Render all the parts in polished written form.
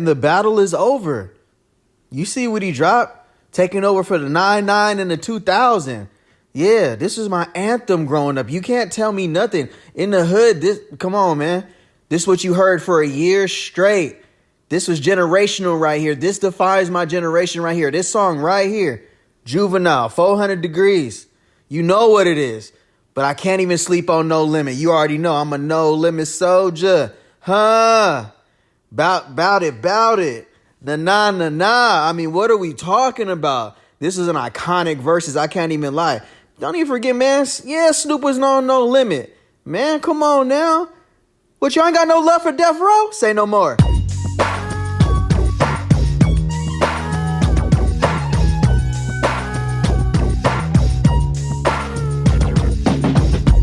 And the battle is over. You see what he dropped? Taking over for the 99 and the 2000. Yeah, this was my anthem growing up. You can't tell me nothing. In the hood, come on, man. This is what you heard for a year straight. This was generational right here. This defines my generation right here. This song right here, Juvenile, 400 Degrees. You know what it is. But I can't even sleep on No Limit. You already know I'm a No Limit soldier. Huh? Bout it. Nah. I mean, what are we talking about? This is an iconic versus. I can't even lie. Don't even forget, man. Yeah, Snoop was on No Limit. Man, come on now. What, you ain't got no love for Death Row? Say no more.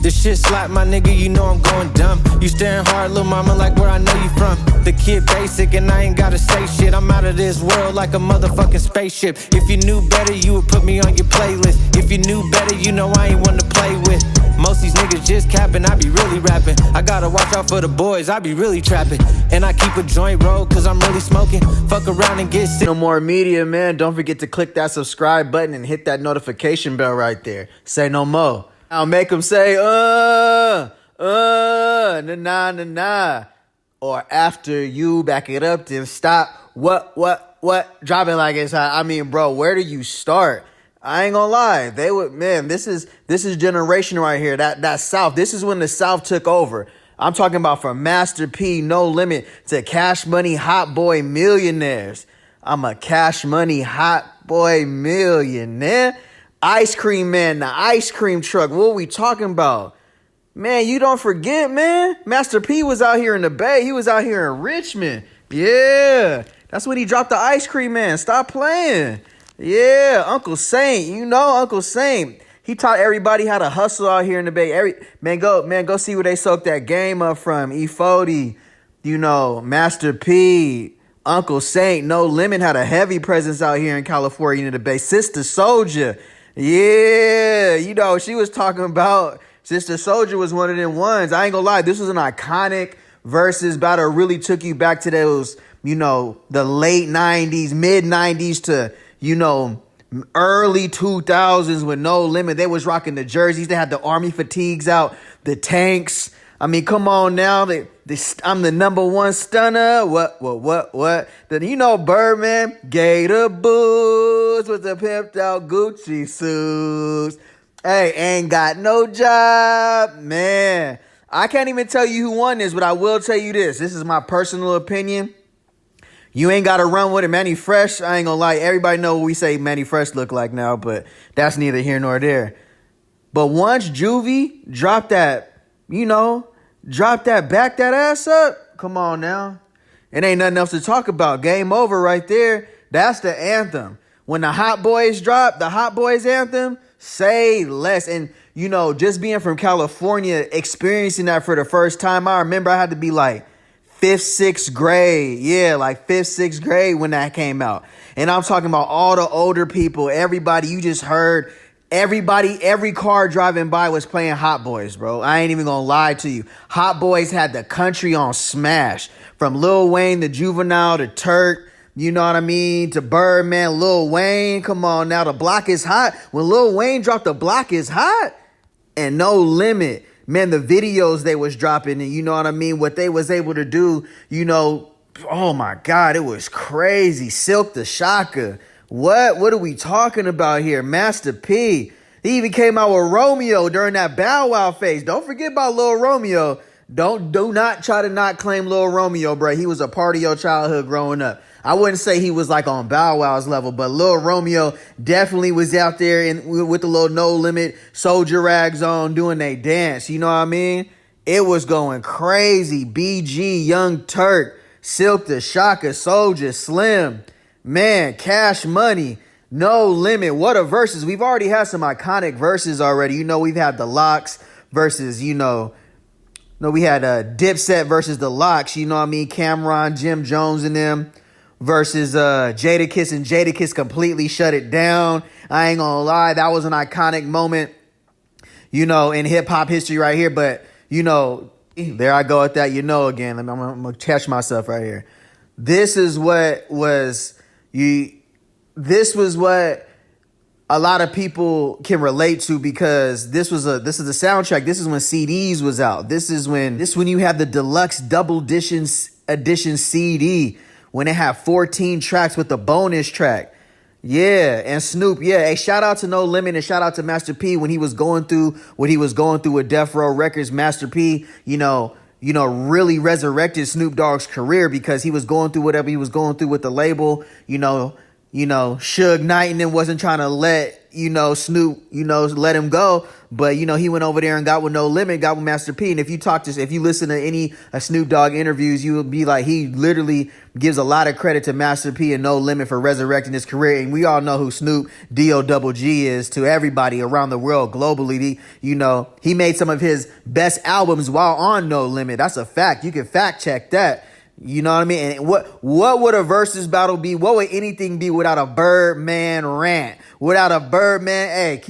This shit slap, my nigga, you know I'm going dumb. You staring hard, little mama, like where I know you from. The kid basic and I ain't gotta say shit. I'm out of this world like a motherfucking spaceship. If you knew better, you would put me on your playlist. If you knew better, you know I ain't one to play with. Most these niggas just capping, I be really rapping. I gotta watch out for the boys, I be really trapping. And I keep a joint rolled cause I'm really smoking. Fuck around and get sick. No more media, man. Don't forget to click that subscribe button and hit that notification bell right there. Say no more. I'll make them say, nah. Or after you back it up, then stop. What? Drop it like it's hot. I mean, bro, where do you start? I ain't gonna lie. They would, man, this is generation right here. That South. This is when the South took over. I'm talking about from Master P, No Limit, to Cash Money, Hot Boy Millionaires. I'm a Cash Money, Hot Boy Millionaire. Ice Cream Man, the ice cream truck. What are we talking about? Man, you don't forget, man. Master P was out here in the Bay. He was out here in Richmond. Yeah. That's when he dropped the Ice Cream Man. Stop playing. Yeah. Uncle Saint. You know Uncle Saint. He taught everybody how to hustle out here in the Bay. Man, go see where they soaked that game up from. E40. You know, Master P. Uncle Saint. No Limit had a heavy presence out here in California in the Bay. Sister Soldier. Yeah, you know, she was talking about Sister Soldier was one of them ones. I ain't gonna lie, this was an iconic versus battle. Really took you back to those, you know, the late 90s, mid 90s to, you know, early 2000s with No Limit. They was rocking the jerseys. They had the army fatigues out, the tanks. I mean, come on now. I'm the #1 stunner. What? Then you know Birdman, Gator boots with the pimped out Gucci suits. Hey, ain't got no job, man. I can't even tell you who won this, but I will tell you this. This is my personal opinion. You ain't got to run with it. Manny Fresh, I ain't gonna lie. Everybody know what we say Manny Fresh look like now, but that's neither here nor there. But once Juvie dropped that, you know, back that ass up. Come on now. It ain't nothing else to talk about. Game over right there. That's the anthem. When the Hot Boys drop, the Hot Boys anthem, say less. And, you know, just being from California, experiencing that for the first time, I remember I had to be like 5th, 6th grade. Yeah, like 5th, 6th grade when that came out. And I'm talking about all the older people, everybody. You just heard everybody, every car driving by was playing Hot Boys, bro. I ain't even gonna lie to you. Hot Boys had the country on smash. From Lil Wayne to Juvenile to Turk, you know what I mean, to Birdman, Lil Wayne. Come on now, the block is hot. When Lil Wayne dropped The Block Is Hot and No Limit, man, the videos they was dropping and you know what I mean, what they was able to do, you know, oh my God, it was crazy. Silkk the Shocker. What are we talking about here? Master P. He even came out with Romeo during that Bow Wow phase. Don't forget about Lil Romeo. Do not try to not claim Lil Romeo, bro. He was a part of your childhood growing up. I wouldn't say he was like on Bow Wow's level, but Lil Romeo definitely was out there with the little No Limit soldier rags on doing they dance. You know what I mean? It was going crazy. BG, Young Turk, Silkk the Shocker, Soldier, Slim. Man, Cash Money, No Limit. What a verses. We've already had some iconic verses already. You know, we've had the Locks versus, you know, no, we had Dipset versus the Locks. You know what I mean? Cameron, Jim Jones and them versus Jadakiss, and Jadakiss completely shut it down. I ain't gonna lie. That was an iconic moment, you know, in hip hop history right here. But, you know, there I go with that, you know, again. I'm gonna catch myself right here. this is what was you. This was what a lot of people can relate to, because this is the soundtrack. This is when CDs was out. This is when you have the deluxe double edition CD when it had 14 tracks with the bonus track. Yeah, and Snoop, yeah. Hey, shout out to No Limit and shout out to Master P when he was going through what he was going through with Death Row Records. Master P, really resurrected Snoop Dogg's career because he was going through whatever he was going through with the label. Suge Knight and them wasn't trying to let, Snoop, let him go. But, he went over there and got with No Limit, got with Master P. And if you listen to any Snoop Dogg interviews, you will be like, he literally gives a lot of credit to Master P and No Limit for resurrecting his career. And we all know who Snoop D-O-double-G is to everybody around the world globally. He made some of his best albums while on No Limit. That's a fact. You can fact check that. You know what I mean? And what would a versus battle be? What would anything be without a Birdman rant? Without a Birdman,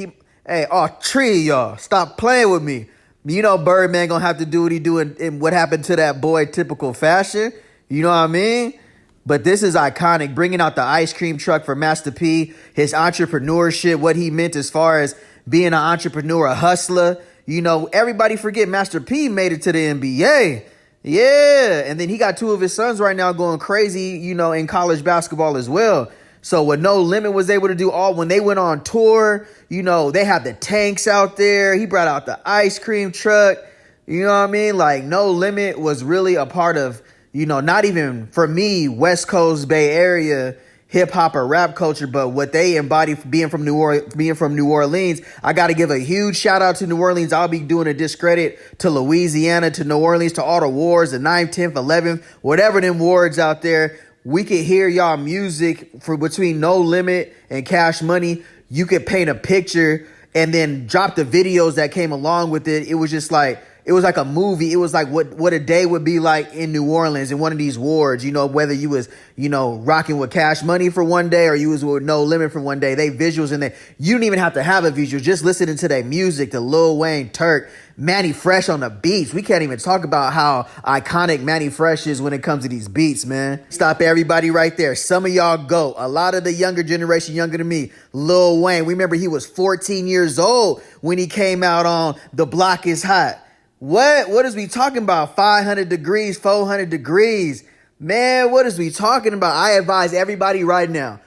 tree y'all, stop playing with me. Birdman gonna have to do what he do in what happened to that boy typical fashion. You know what I mean? But this is iconic. Bringing out the ice cream truck for Master P, his entrepreneurship, what he meant as far as being an entrepreneur, a hustler. Everybody forget Master P made it to the NBA. Yeah, and then he got two of his sons right now going crazy, in college basketball as well. So what No Limit was able to do when they went on tour, they had the tanks out there. He brought out the ice cream truck. You know what I mean? Like, No Limit was really a part of, not even for me, West Coast Bay Area hip hop or rap culture, but what they embody being from New Orleans. I got to give a huge shout out to New Orleans. I'll be doing a discredit to Louisiana, to New Orleans, to all the wards, the 9th, 10th, 11th, whatever them wards out there. We could hear y'all music for between No Limit and Cash Money. You could paint a picture and then drop the videos that came along with it. It was just like, it was like a movie. It was like what a day would be like in New Orleans in one of these wards, whether you was, rocking with Cash Money for one day or you was with No Limit for one day. They visuals in there. You don't even have to have a visual. Just listening to their music, to Lil Wayne, Turk, Manny Fresh on the beats. We can't even talk about how iconic Manny Fresh is when it comes to these beats, man. Stop everybody right there. Some of y'all go. A lot of the younger generation, younger than me, Lil Wayne. Remember, he was 14 years old when he came out on The Block Is Hot. What is we talking about? 500 degrees, 400 degrees. Man, what is we talking about? I advise everybody right now,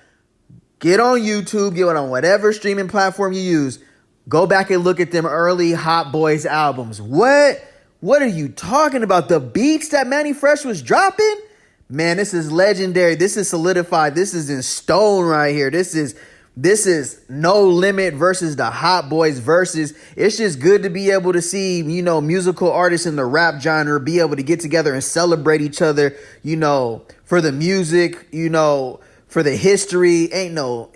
get on YouTube, get on whatever streaming platform you use. Go back and look at them early Hot Boys albums. What are you talking about? The beats that Manny Fresh was dropping? Man, this is legendary. This is solidified. This is in stone right here. This is No Limit versus the Hot Boys versus. It's just good to be able to see, musical artists in the rap genre be able to get together and celebrate each other, for the music, for the history. Ain't no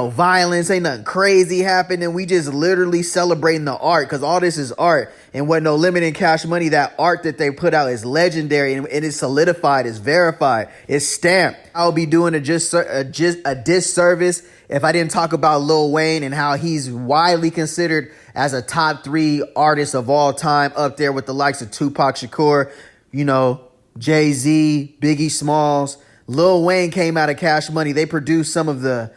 violence, ain't nothing crazy happening. We just literally celebrating the art, because all this is art. And what No Limit and Cash Money, that art that they put out is legendary, and it is solidified, it's verified, it's stamped. I'll be doing a disservice if I didn't talk about Lil Wayne and how he's widely considered as a top 3 artist of all time, up there with the likes of Tupac Shakur, Jay-Z, Biggie Smalls. Lil Wayne came out of Cash Money. They produced some of the,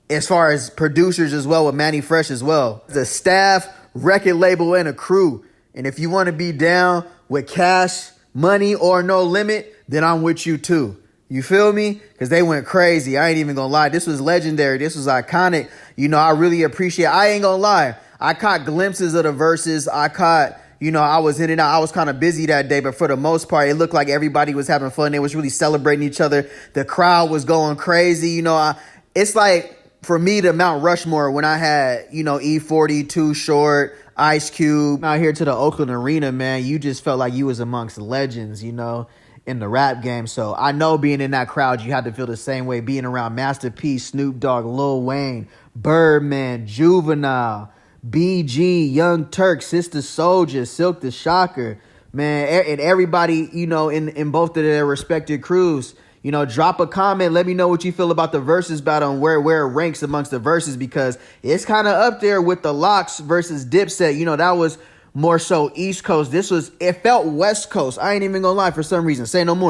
as far as producers as well, with Manny Fresh as well. The staff, record label, and a crew. And if you want to be down with Cash Money or No Limit, then I'm with you too. You feel me? Because they went crazy. I ain't even gonna lie. This was legendary. This was iconic. I really appreciate it. I ain't gonna lie. I caught glimpses of the verses. I was in and out. I was kind of busy that day, but for the most part, it looked like everybody was having fun. They was really celebrating each other. The crowd was going crazy. It's like, for me, the Mount Rushmore when I had, E40, Too Short, Ice Cube. Out here to the Oakland Arena, man, you just felt like you was amongst legends, in the rap game. So I know being in that crowd, you had to feel the same way, being around Master P, Snoop Dogg, Lil Wayne, Birdman, Juvenile, BG, Young Turk, Sister Soldier, Silkk the Shocker, man, and everybody, in both of their respective crews. Drop a comment. Let me know what you feel about the versus battle and where it ranks amongst the verses, because it's kind of up there with the Locks versus Dipset. That was more so East Coast. It felt West Coast. I ain't even gonna lie, for some reason. Say no more.